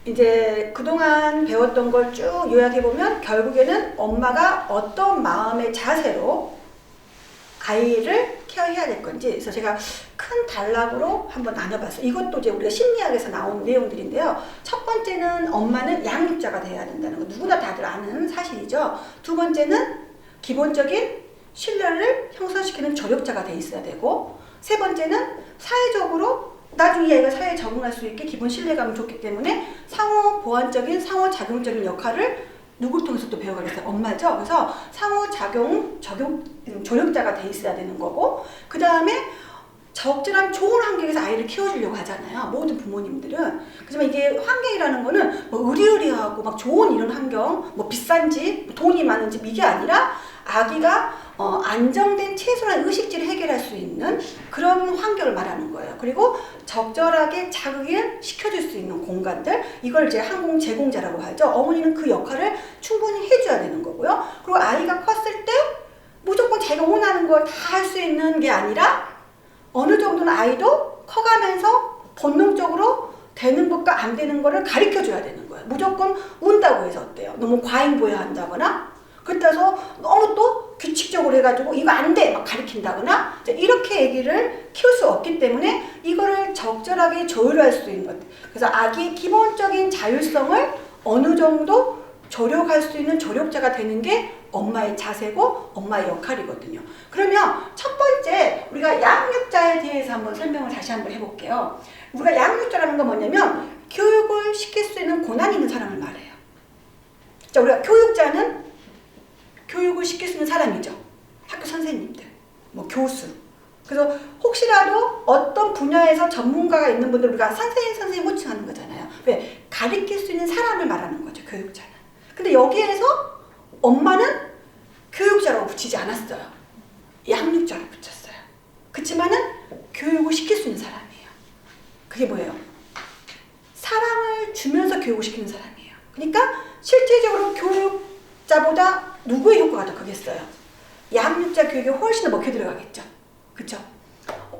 이제 그동안 배웠던 걸 쭉 요약해보면 결국에는 엄마가 어떤 마음의 자세로 아이를 케어해야 될 건지, 그래서 제가 큰 단락으로 한번 나눠봤어요. 이것도 이제 우리가 심리학에서 나온 내용들인데요. 첫 번째는 엄마는 양육자가 돼야 된다는 거, 누구나 다들 아는 사실이죠. 두 번째는 기본적인 신뢰를 형성시키는 조력자가 돼 있어야 되고, 세 번째는 사회적으로 나중에 이 아이가 사회에 적응할 수 있게 기본 신뢰감이 좋기 때문에 상호 보완적인, 상호작용적인 역할을 누굴 통해서 또 배워가겠어요? 엄마죠. 그래서 상호작용, 조력자가 돼 있어야 되는 거고, 그 다음에 적절한 좋은 환경에서 아이를 키워주려고 하잖아요. 모든 부모님들은. 그렇지만 이게 환경이라는 거는 뭐 의리의리하고 막 좋은 이런 환경, 뭐 비싼 집, 돈이 많은 집, 이게 아니라 아기가 안정된 최소한 의식지를 해결할 수 있는 그런 환경을 말하는 거예요. 그리고 적절하게 자극을 시켜줄 수 있는 공간들, 이걸 이제 항공 제공자라고 하죠. 어머니는 그 역할을 충분히 해줘야 되는 거고요. 그리고 아이가 컸을 때 무조건 자기가 원하는 걸 다 할 수 있는 게 아니라 어느 정도는 아이도 커가면서 본능적으로 되는 것과 안 되는 거를 가르쳐줘야 되는 거예요. 무조건 운다고 해서 어때요? 너무 과잉보여한다거나, 그렇다고 너무 또 규칙적으로 해가지고 이거 안 돼! 막 가르친다거나, 이렇게 애기를 키울 수 없기 때문에 이거를 적절하게 조율할 수 있는 것. 그래서 아기의 기본적인 자율성을 어느 정도 조력할 수 있는 조력자가 되는 게 엄마의 자세고 엄마의 역할이거든요. 그러면 첫 번째 우리가 양육자에 대해서 한번 설명을 다시 한번 해볼게요. 우리가 양육자라는 건 뭐냐면 교육을 시킬 수 있는 권한이 있는 사람을 말해요. 자, 우리가 교육자는 교육을 시킬 수 있는 사람이죠. 학교 선생님들, 뭐 교수. 그래서 혹시라도 어떤 분야에서 전문가가 있는 분들 우리가 선생님 호칭하는 거잖아요. 왜? 가르칠 수 있는 사람을 말하는 거죠, 교육자는. 근데 여기에서 엄마는 교육자라고 붙이지 않았어요. 양육자로 붙였어요. 그렇지만은 교육을 시킬 수 있는 사람이에요. 그게 뭐예요? 사랑을 주면서 교육을 시키는 사람이에요. 그러니까 실질적으로 교육자보다 누구의 효과가 더 크겠어요? 양육자 교육이 훨씬 더 먹혀 들어가겠죠. 그렇죠?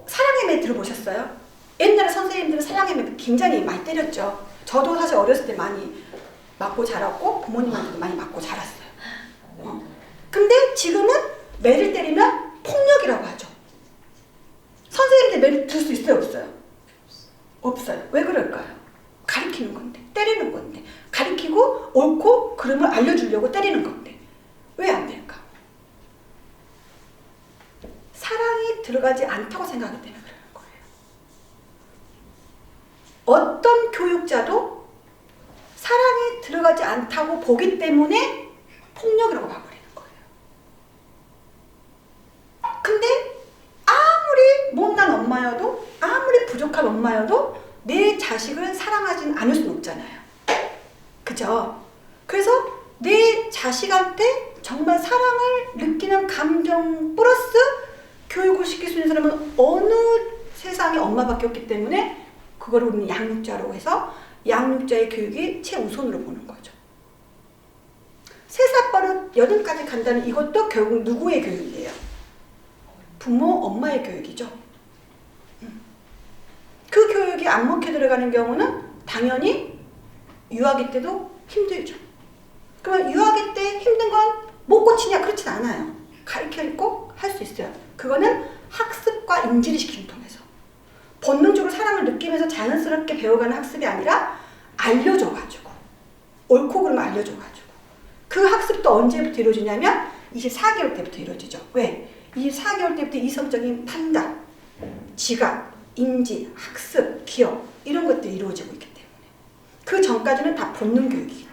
사랑의 매 들어보셨어요? 옛날에 선생님들은 사랑의 매 굉장히 많이 때렸죠. 저도 사실 어렸을 때 많이 맞고 자랐고 부모님한테도 많이 맞고 자랐어요. 근데 지금은 매를 때리면 폭력이라고 하죠. 선생님들 매를 들 수 있어요, 없어요? 없어요. 왜 그럴까요? 가리키는 건데, 때리는 건데, 가리키고 옳고 그름을 알려주려고 때리는 건데 왜 안 될까? 사랑이 들어가지 않다고 생각하기 때문에 그러는 거예요. 어떤 교육자도 사랑이 들어가지 않다고 보기 때문에 폭력이라고 봐버리는 거예요. 근데 아무리 못난 엄마여도, 아무리 부족한 엄마여도 내 자식을 사랑하진 않을 수는 없잖아요. 그죠? 그래서 내 자식한테 정말 사랑을 느끼는 감정 플러스 교육을 시킬 수 있는 사람은 어느 세상에 엄마밖에 없기 때문에 그걸 우리는 양육자라고 해서 양육자의 교육이 최우선으로 보는 거죠. 3살 버릇 8까지 간다는 이것도 결국 누구의 교육이에요? 부모, 엄마의 교육이죠. 그 교육이 안 먹혀 들어가는 경우는 당연히 유아기 때도 힘들죠. 그러면 유아기 때 힘든 건 못 고치냐? 그렇진 않아요. 가르치고 할 수 있어요. 그거는 학습과 인지를 시키는 통해서. 본능적으로 사랑을 느끼면서 자연스럽게 배워가는 학습이 아니라 알려줘가지고, 옳고 그름을 알려줘가지고. 그 학습도 언제부터 이루어지냐면 24개월 때부터 이루어지죠. 왜? 24개월 때부터 이성적인 판단, 지각, 인지, 학습, 기억 이런 것들이 이루어지고 있기 때문에 그 전까지는 다 본능 교육이기 때문에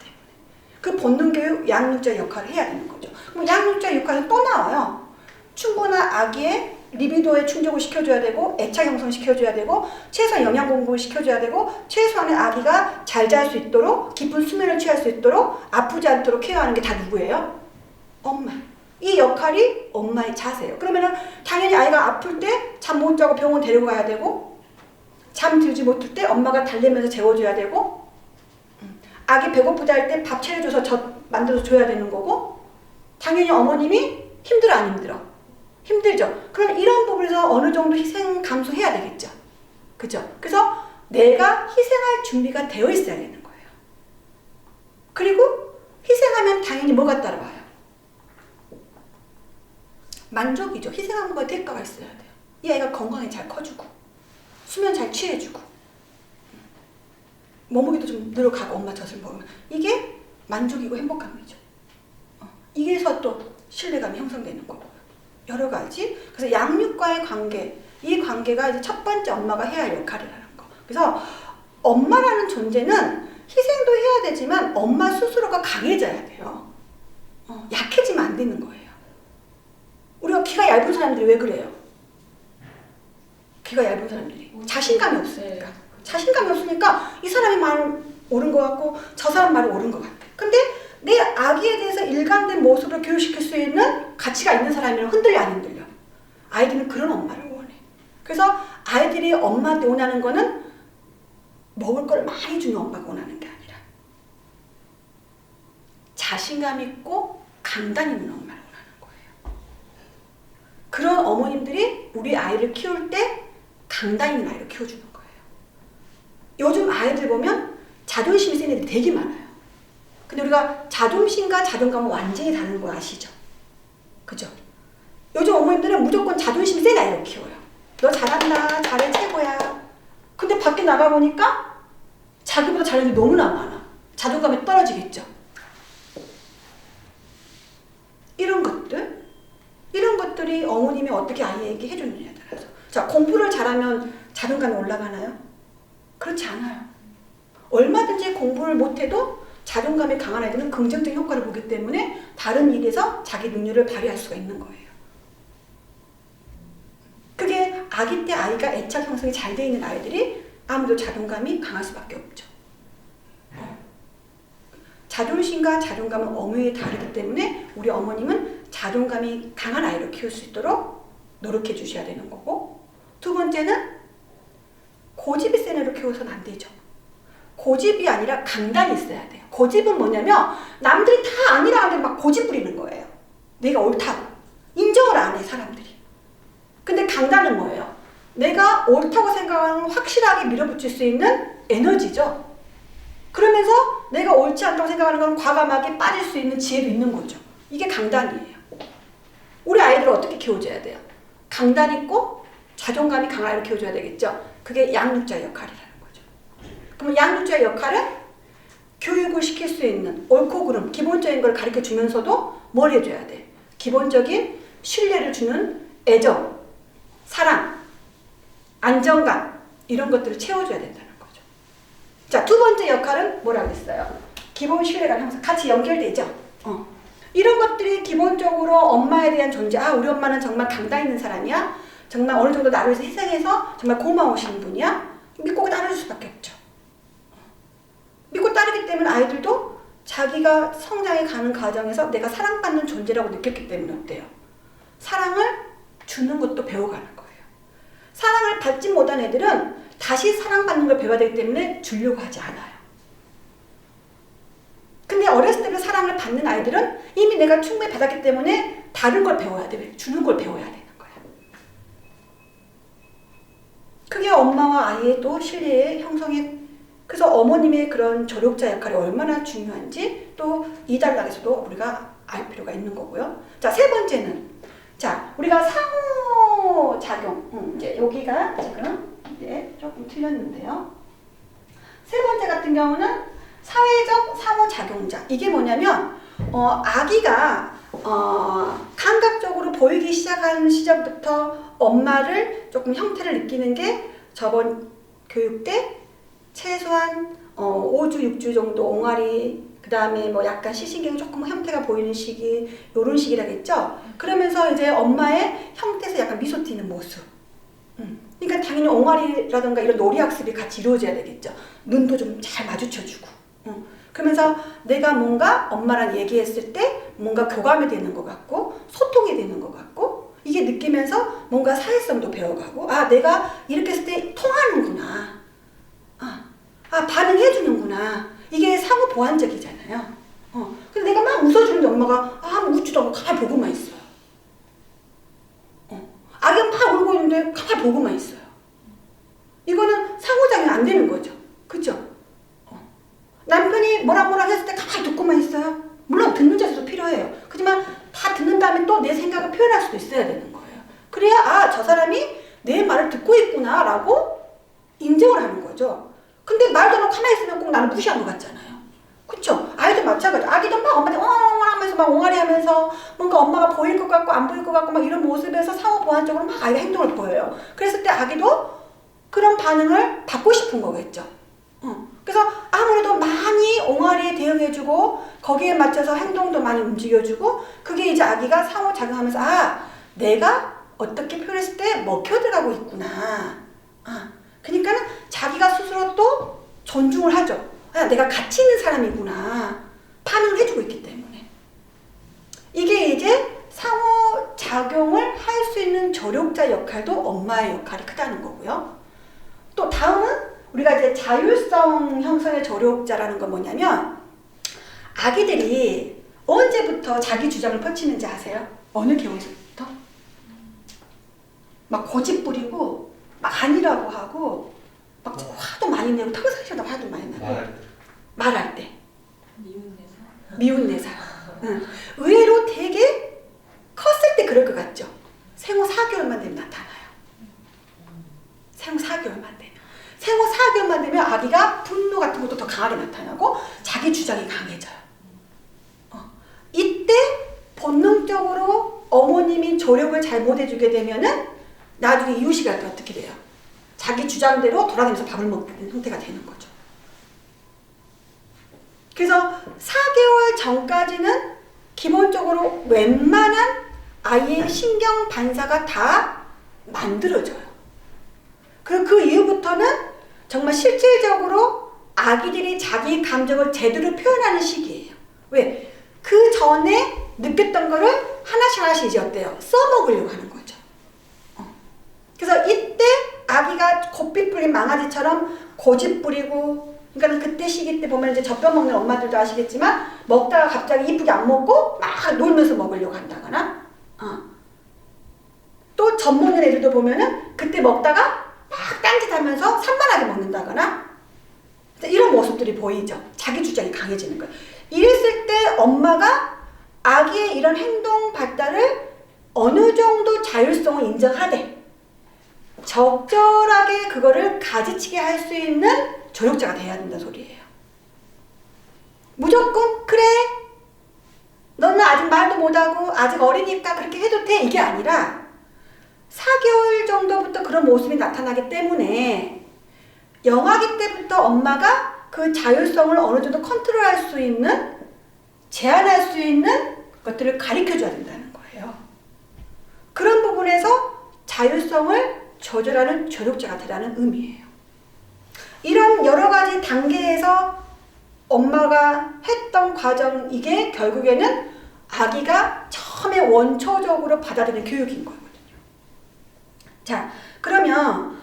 그 본능 교육, 양육자 역할을 해야 되는 거죠. 그럼 양육자 역할은 또 나와요. 충분한 아기의 리비도에 충족을 시켜줘야 되고, 애착 형성 시켜줘야 되고, 최소한 영양 공급을 시켜줘야 되고, 최소한의 아기가 잘 잘 수 있도록, 깊은 수면을 취할 수 있도록, 아프지 않도록 케어하는 게 다 누구예요? 엄마. 이 역할이 엄마의 자세예요. 그러면은 당연히 아이가 아플 때 잠 못 자고 병원 데리고 가야 되고, 잠 들지 못할 때 엄마가 달래면서 재워줘야 되고, 아기 배고프다 할 때 밥 차려줘서 젖 만들어서 줘야 되는 거고, 당연히 어머님이 힘들어 안 힘들어? 힘들죠. 그럼 이런 부분에서 어느 정도 희생 감수해야 되겠죠. 그죠? 그래서 내가 희생할 준비가 되어 있어야 되는 거예요. 그리고 희생하면 당연히 뭐가 따라와요? 만족이죠. 희생하는 거에 대가가 있어야 돼요. 이 아이가 건강히 잘 커주고 수면 잘 취해주고 몸무게도 좀 늘어가고 엄마 젖을 먹으면 이게 만족이고 행복감이죠. 이게서 또 신뢰감이 형성되는 거고 여러 가지. 그래서 양육과의 관계, 이 관계가 이제 첫 번째 엄마가 해야 할 역할이라는 거. 그래서 엄마라는 존재는 희생도 해야 되지만 엄마 스스로가 강해져야 돼요. 약해지면 안 되는 거예요. 우리가 귀가 얇은 사람들이 왜 그래요? 귀가 얇은 사람들이 자신감이 없으니까. 자신감이 없으니까 이 사람이 말 옳은 것 같고 저 사람 말이 옳은 것 같아. 근데 내 아기에 대해서 일관된 모습을 교육시킬 수 있는 가치가 있는 사람이면 흔들려 안 흔들려? 아이들은 그런 엄마를 원해. 그래서 아이들이 엄마한테 원하는 거는 먹을 걸 많이 주는 엄마가 원하는 게 아니라 자신감 있고 강단 있는 엄마를 원하는 거예요. 그런 어머님들이 우리 아이를 키울 때 강단 있는 아이를 키워주는 거예요. 요즘 아이들 보면 자존심이 센 애들이 되게 많아요. 근데 우리가 자존심과 자존감은 완전히 다른 거 아시죠? 그죠? 요즘 어머님들은 무조건 자존심 센 아이를 키워요. 너 잘한다, 잘해, 최고야. 근데 밖에 나가보니까 자기보다 잘하는 게 너무나 많아. 자존감이 떨어지겠죠? 이런 것들이 어머님이 어떻게 아이에게 해주느냐에 따라서. 자, 공부를 잘하면 자존감이 올라가나요? 그렇지 않아요. 얼마든지 공부를 못해도 자존감이 강한 아이들은 긍정적인 효과를 보기 때문에 다른 일에서 자기 능력을 발휘할 수가 있는 거예요. 그게 아기 때 아이가 애착 형성이 잘 돼 있는 아이들이 아무래도 자존감이 강할 수밖에 없죠. 자존심과 자존감은 엄연히 다르기 때문에 우리 어머님은 자존감이 강한 아이를 키울 수 있도록 노력해 주셔야 되는 거고, 두 번째는 고집이 센 애를 키워서는 안 되죠. 고집이 아니라 강단이 있어야 돼요. 고집은 뭐냐면 남들이 다 아니라 하는데 막 고집 부리는 거예요. 내가 옳다고. 인정을 안 해, 사람들이. 근데 강단은 뭐예요? 내가 옳다고 생각하는 확실하게 밀어붙일 수 있는 에너지죠. 그러면서 내가 옳지 않다고 생각하는 건 과감하게 빠질 수 있는 지혜도 있는 거죠. 이게 강단이에요. 우리 아이들을 어떻게 키워줘야 돼요? 강단 있고 자존감이 강한 아이를 키워줘야 되겠죠. 그게 양육자의 역할이라는 거죠. 그럼 양육자의 역할은 교육을 시킬 수 있는 옳고 그름, 기본적인 걸 가르쳐 주면서도 뭘 해줘야 돼? 기본적인 신뢰를 주는 애정, 사랑, 안정감, 이런 것들을 채워줘야 된다는 거죠. 자, 두 번째 역할은 뭐라고 했어요? 기본 신뢰가 항상 같이 연결되죠. 이런 것들이 기본적으로 엄마에 대한 존재, 아, 우리 엄마는 정말 강단 있는 사람이야? 정말 어느 정도 나를 위해서 희생해서 정말 고마우신 분이야? 믿고 따라줄 수밖에 없죠. 믿고 따르기 때문에 아이들도 자기가 성장해 가는 과정에서 내가 사랑받는 존재라고 느꼈기 때문에 어때요? 사랑을 주는 것도 배워가는 거예요. 사랑을 받지 못한 애들은 다시 사랑받는 걸 배워야 되기 때문에 주려고 하지 않아요. 근데 어렸을 때부터 사랑을 받는 아이들은 이미 내가 충분히 받았기 때문에 다른 걸 배워야 돼. 주는 걸 배워야 되는 거야. 그게 엄마와 아이의 또 신뢰의 형성에, 그래서 어머님의 그런 조력자 역할이 얼마나 중요한지 또 이 단락에서도 우리가 알 필요가 있는 거고요. 자, 세 번째는, 자, 우리가 상호작용, 이제 여기가 지금 이제 조금 틀렸는데요. 세 번째 같은 경우는 사회적 상호작용자. 이게 뭐냐면 아기가 감각적으로 보이기 시작하는 시절부터 엄마를 조금 형태를 느끼는 게 저번 교육 때 최소한 5주, 6주 정도 옹알이, 그 다음에 뭐 약간 시신경이 조금 형태가 보이는 시기, 요런 시기라겠죠? 그러면서 이제 엄마의 형태에서 약간 미소 띄는 모습. 그러니까 당연히 옹알이라든가 이런 놀이학습이 같이 이루어져야 되겠죠. 눈도 좀 잘 마주쳐주고. 그러면서 내가 뭔가 엄마랑 얘기했을 때 뭔가 교감이 되는 것 같고 소통이 되는 것 같고 이게 느끼면서 뭔가 사회성도 배워가고, 아, 내가 이렇게 했을 때 통하는구나. 아, 반응해주는구나. 이게 상호 보완적이잖아요. 근데 내가 막 웃어주는데 엄마가 아무 웃지도 않고 가만히 보고만 있어요. 아기가 막 울고 있는데 가만히 보고만 있어요. 이거는 상호작용이 안 되는 거죠. 그죠? 남편이 뭐라 했을 때 가만히 듣고만 있어요. 물론 듣는 자세도 필요해요. 그렇지만 다 듣는 다음에 또 내 생각을 표현할 수도 있어야 되는 거예요. 그래야 아, 저 사람이 내 말을 듣고 있구나 라고 인정을 하는 거죠. 근데 말도 안 하고 가만히 있으면 꼭 나를 무시한 것 같잖아요. 그쵸? 아이도 마찬가지죠. 아기도 막 엄마한테 엉엉 하면서 막 옹알이 하면서 뭔가 엄마가 보일 것 같고 안 보일 것 같고 막 이런 모습에서 상호 보완적으로 막 아이가 행동을 보여요. 그랬을 때 아기도 그런 반응을 받고 싶은 거겠죠. 그래서 아무래도 많이 옹알이에 대응해주고 거기에 맞춰서 행동도 많이 움직여주고 그게 이제 아기가 상호작용하면서 아, 내가 어떻게 표현했을 때 먹혀들어가고 있구나. 그러니까는 자기가 스스로 또 존중을 하죠. 아, 내가 가치 있는 사람이구나. 반응을 해주고 있기 때문에. 이게 이제 상호작용을 할 수 있는 조력자 역할도 엄마의 역할이 크다는 거고요. 또 다음은 우리가 이제 자율성 형성의 조력자라는 건 뭐냐면 아기들이 언제부터 자기 주장을 펼치는지 아세요? 어느 계획부터? 막 고집 부리고 막 아니라고 하고 막 화도 많이 내고 평상시보다 화도 많이 내고 말할 때 미운 내살 응. 의외로 되게 컸을 때 그럴 것 같죠? 생후 4개월만 되면 나타나요. 생후 4개월만 되면 생후 4개월만 되면 아기가 분노 같은 것도 더 강하게 나타나고 자기 주장이 강해져요. 이때 본능적으로 어머님이 조력을 잘 못해주게 되면은 나중에 이유식이 할 때 어떻게 돼요? 자기 주장대로 돌아다니면서 밥을 먹는 형태가 되는 거죠. 그래서 4개월 전까지는 기본적으로 웬만한 아이의 신경 반사가 다 만들어져요. 그리고 그 이후부터는 정말 실질적으로 아기들이 자기 감정을 제대로 표현하는 시기예요. 왜? 그 전에 느꼈던 거를 하나씩 이제 어때요? 써먹으려고 하는 거죠. 그래서 이때 아기가 고삐 뿌린 망아지처럼 고집 부리고, 그러니까 그때 시기 때 보면 이제 젖병 먹는 엄마들도 아시겠지만 먹다가 갑자기 이쁘게 안 먹고 막 놀면서 먹으려고 한다거나, 또 젖 먹는 애들도 보면은 그때 먹다가 막 딴짓하면서 산만하게 먹는다거나 이런 모습들이 보이죠. 자기 주장이 강해지는 거예요. 이랬을 때 엄마가 아기의 이런 행동 발달을 어느 정도 자율성을 인정하되 적절하게 그거를 가지치게 할 수 있는 조력자가 돼야 된다는 소리예요. 무조건 그래 너는 아직 말도 못하고 아직 어리니까 그렇게 해도 돼 이게 아니라 4개월 정도부터 그런 모습이 나타나기 때문에 영아기 때부터 엄마가 그 자율성을 어느 정도 컨트롤할 수 있는, 제한할 수 있는 것들을 가르쳐줘야 된다는 거예요. 그런 부분에서 자율성을 조절하는 조력자가 되라는 의미예요. 이런 여러 가지 단계에서 엄마가 했던 과정, 이게 결국에는 아기가 처음에 원초적으로 받아들이는 교육인 거거든요. 자, 그러면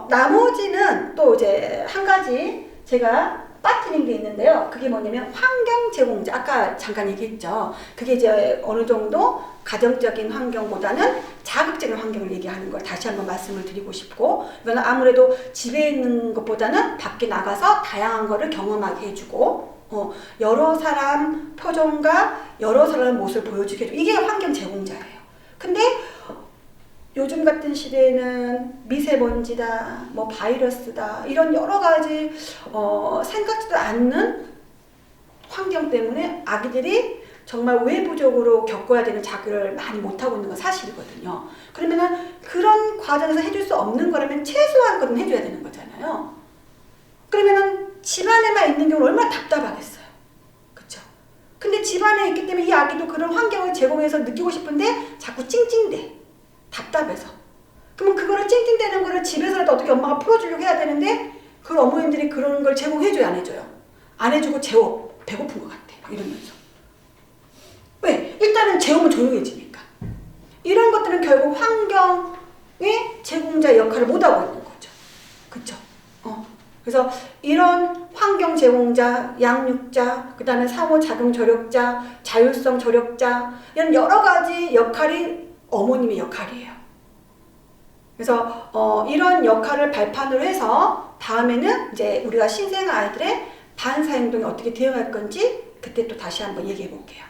나머지는 또 이제 한 가지 제가 빠뜨린 게 있는데요. 그게 뭐냐면 환경 제공자. 아까 잠깐 얘기했죠. 그게 이제 어느 정도 가정적인 환경보다는 자극적인 환경을 얘기하는 걸 다시 한번 말씀을 드리고 싶고, 이거는 아무래도 집에 있는 것보다는 밖에 나가서 다양한 거를 경험하게 해주고, 여러 사람 표정과 여러 사람의 모습을 보여주게 해주고, 이게 환경 제공자예요. 근데 요즘 같은 시대에는 미세먼지다, 뭐 바이러스다, 이런 여러 가지 생각지도 않는 환경 때문에 아기들이 정말 외부적으로 겪어야 되는 자극을 많이 못하고 있는 건 사실이거든요. 그러면은 그런 과정에서 해줄 수 없는 거라면 최소한 거는 해줘야 되는 거잖아요. 그러면은 집안에만 있는 경우는 얼마나 답답하겠어요. 그쵸? 근데 집안에 있기 때문에 이 아기도 그런 환경을 제공해서 느끼고 싶은데 자꾸 찡찡대. 답답해서. 그러면 그거를 찡찡대는 거를 집에서라도 어떻게 엄마가 풀어주려고 해야 되는데 그걸 어머님들이 그런 걸 제공해줘요, 안 해줘요? 안 해주고 재워. 배고픈 것 같아. 막 이러면서. 왜? 일단은 재우면 조용해지니까. 이런 것들은 결국 환경의 제공자 역할을 못하고 있는 거죠. 그쵸? 그래서 이런 환경 제공자, 양육자, 그 다음에 상호작용 조력자, 자율성 조력자, 이런 여러 가지 역할이 어머님의 역할이에요. 그래서 이런 역할을 발판으로 해서 다음에는 이제 우리가 신생 아이들의 반사 행동에 어떻게 대응할 건지 그때 또 다시 한번 얘기해 볼게요.